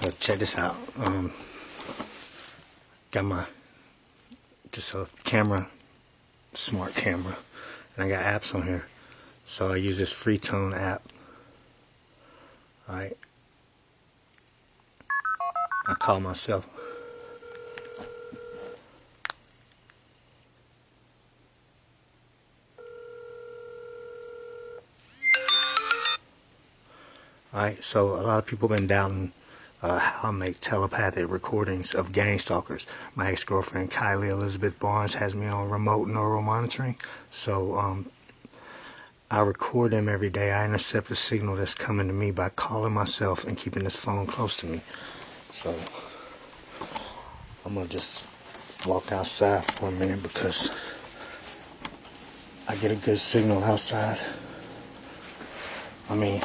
So check this out. Got my just a camera, smart camera, and I got apps on here. So I use this free tone app. Alright. I call myself. Alright, so a lot of people have been doubting how I make telepathic recordings of gang stalkers. My ex-girlfriend Kylie Elizabeth Barnes has me on remote neural monitoring. So I record them every day. I intercept the signal that's coming to me by calling myself and keeping this phone close to me. So I'm going to just walk outside for a minute because I get a good signal outside. I mean,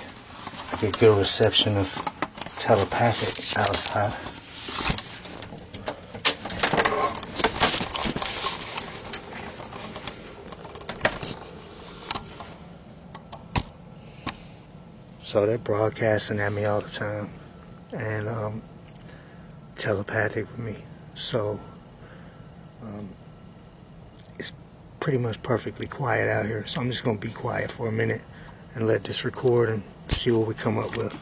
I get good reception of telepathic outside. So they're broadcasting at me all the time and telepathic with me. So it's pretty much perfectly quiet out here. So I'm just going to be quiet for a minute and let this record and see what we come up with.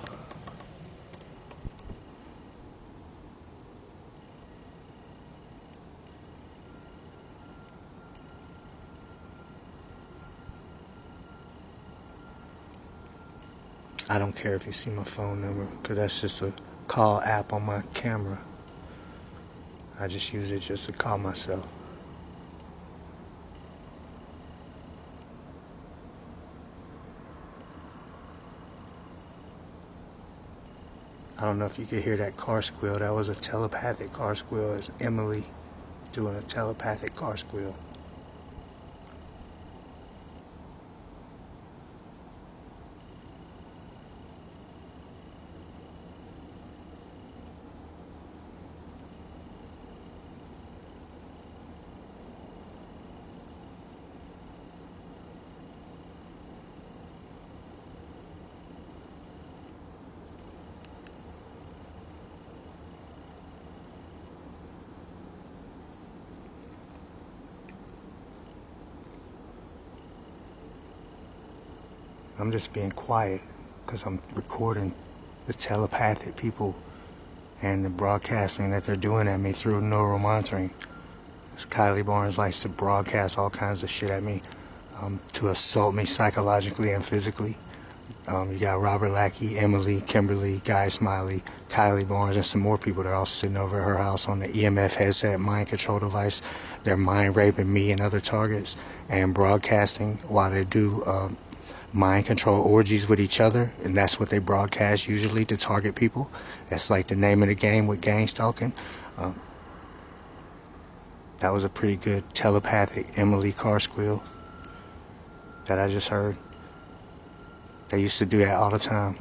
I don't care if you see my phone number, because that's just a call app on my camera. I just use it just to call myself. I don't know if you could hear that car squeal. That was a telepathic car squeal. It's Emily doing a telepathic car squeal. I'm just being quiet because I'm recording the telepathic people and the broadcasting that they're doing at me through neural monitoring. This Kylie Barnes likes to broadcast all kinds of shit at me to assault me psychologically and physically. You got Robert Lackey, Emily, Kimberly, Guy Smiley, Kylie Barnes, and some more people that are all sitting over at her house on the EMF headset mind control device. They're mind raping me and other targets and broadcasting while they do mind control orgies with each other, and that's what they broadcast usually to target people. That's like the name of the game with gang stalking. That was a pretty good telepathic Emily car squeal that I just heard. They used to do that all the time,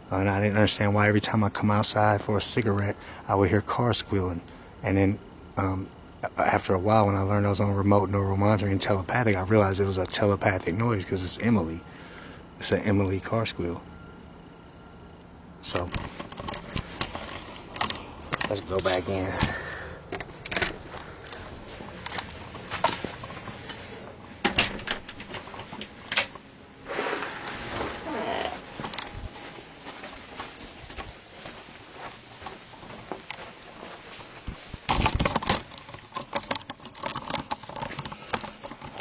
and I didn't understand why every time I come outside for a cigarette I would hear cars squealing. And then after a while, when I learned I was on remote neural monitoring and telepathic, I realized it was a telepathic noise because it's Emily. It's an Emily car squeal. So let's go back in.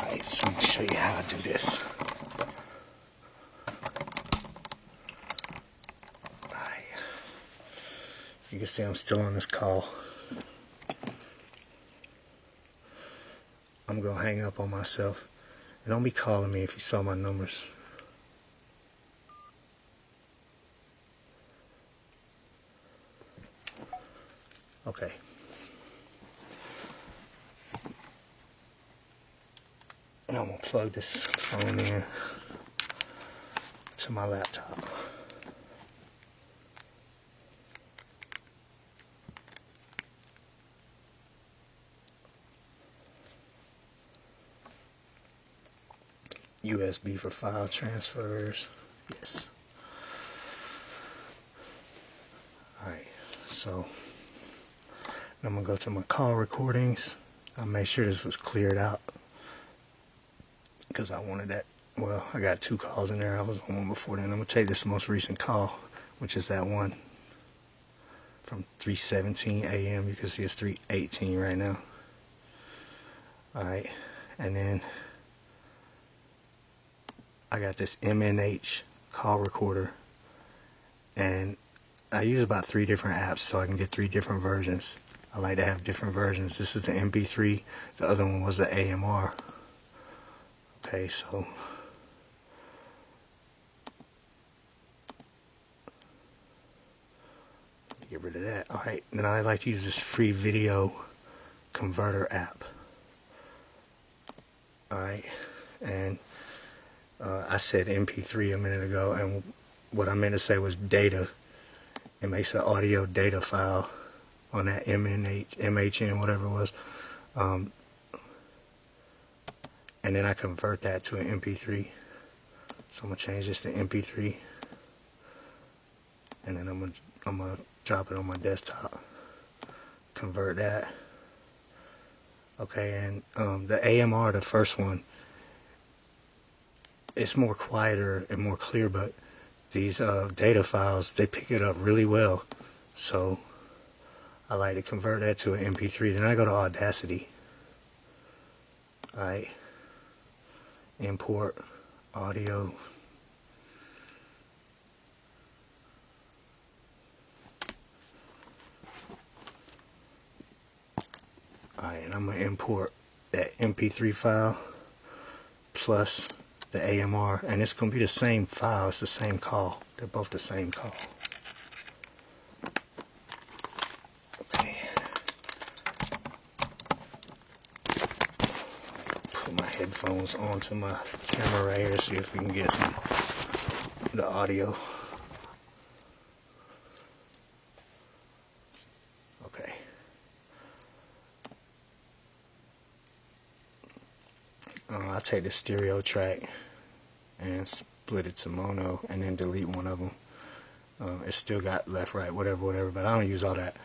Alright, so I'm going to show you how I do this. You can see I'm still on this call. I'm going to hang up on myself. And don't be calling me if you saw my numbers. Okay. And I'm going to plug this phone in to my laptop. USB for file transfers. Yes. Alright, so So I'm gonna go to my call recordings. I made sure this was cleared out because I wanted that. Well, I got 2 calls in there. I was on one before then. I'm gonna take this most recent call, which is that one from 3:17 a.m. You can see it's 3:18 right now. Alright, and then I got this MNH call recorder, and I use about 3 different apps so I can get 3 different versions. I like to have different versions. This is the MP3, the other one was the AMR. Okay, so get rid of that. Alright, then I like to use this free video converter app. Alright, and I said MP3 a minute ago, and what I meant to say was data. It makes an audio data file on that MHN, whatever it was. And then I convert that to an MP3. So I'm going to change this to MP3. And then I'm gonna drop it on my desktop. Convert that. Okay, and the AMR, the first one, it's more quieter and more clear, but these data files, they pick it up really well. So I like to convert that to an MP3. Then I go to Audacity. Alright. Import audio. Alright, and I'm going to import that MP3 file plus the AMR, and it's going to be the same file, it's the same call. They're both the same call. Okay. Put my headphones onto my camera right here, see if we can get the audio. Okay. I'll take the stereo track and split it to mono and then delete one of them. It's still got left, right, whatever, but I don't use all that.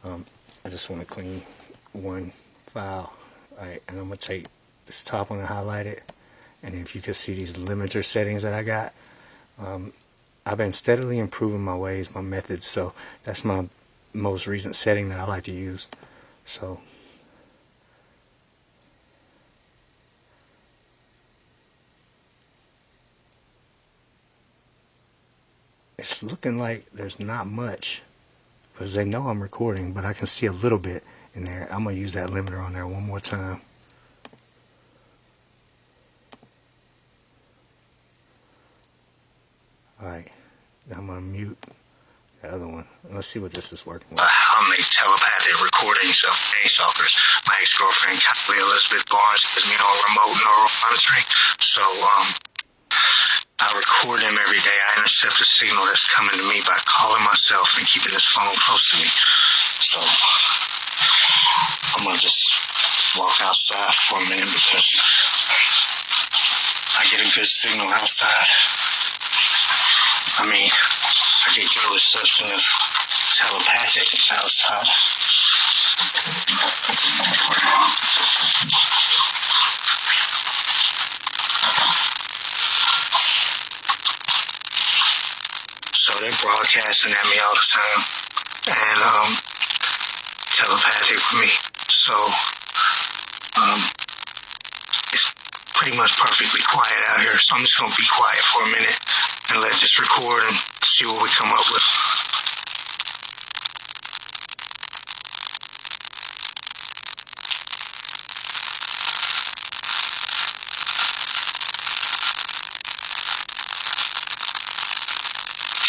I just want to clean one file. Alright, and I'm going to take this top one and highlight it, and if you can see these limiter settings that I got, I've been steadily improving my ways, my methods, so that's my most recent setting that I like to use. So it's looking like there's not much because they know I'm recording, but I can see a little bit in there. I'm going to use that limiter on there one more time. Alright, now I'm going to mute the other one. Let's see what this is working with. I make telepathic recordings of Stalkers. My ex-girlfriend, Kylie Elizabeth Barnes, has me on remote neural monitoring. So, I record them every day. I intercept the signal that's coming to me by calling myself and keeping this phone close to me. So, I'm going to just walk outside for a minute because I get a good signal outside. I mean, I get good reception of telepathic outside. So they're broadcasting at me all the time, and telepathic with me. So it's pretty much perfectly quiet out here. So I'm just gonna be quiet for a minute and let this record and see what we come up with.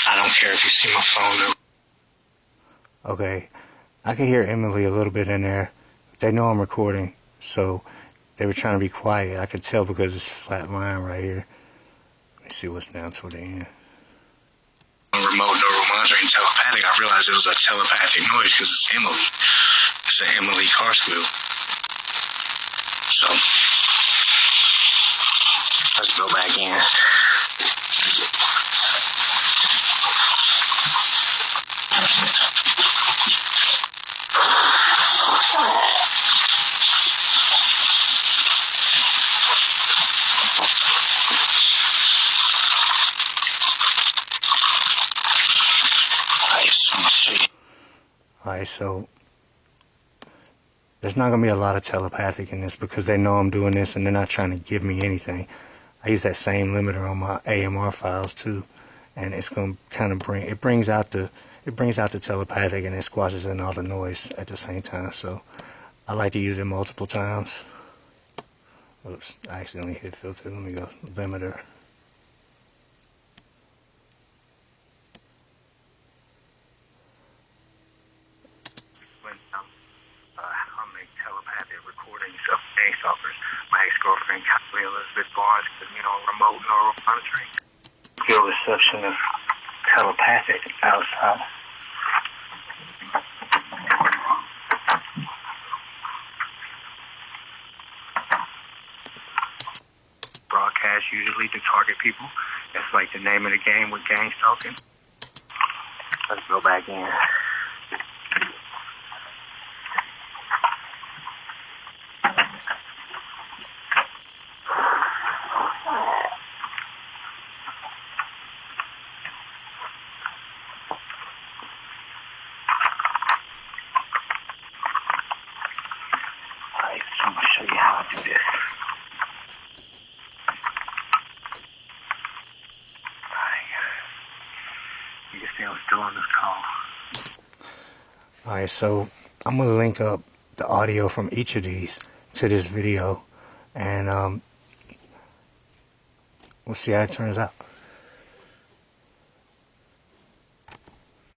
I don't care if you see my phone number. Okay, I can hear Emily a little bit in there. They know I'm recording, so they were trying to be quiet. I could tell because it's flat line right here. Let me see what's down toward the end. Remote neural monitoring telepathic, I realized it was a telepathic noise because it's Emily. It's an Emily car squeal. So, let's go back in. see. Alright, so there's not going to be a lot of telepathic in this because they know I'm doing this and they're not trying to give me anything. I use that same limiter on my AMR files too, and it's going to kind of brings out the telepathic and it squashes in all the noise at the same time. So I like to use it multiple times. Oops, I accidentally hit filter. Let me go limiter. I make telepathic recordings of Stalkers. My ex-girlfriend, Kylie Elizabeth Barnes, remote neural monitoring. Your reception of telepathic outside. Broadcast usually to target people. That's like the name of the game with gang stalking. Let's go back in. I'm going to show you how I do this. You can see I'm still on this call. Alright, so I'm going to link up the audio from each of these to this video, and we'll see how it turns out.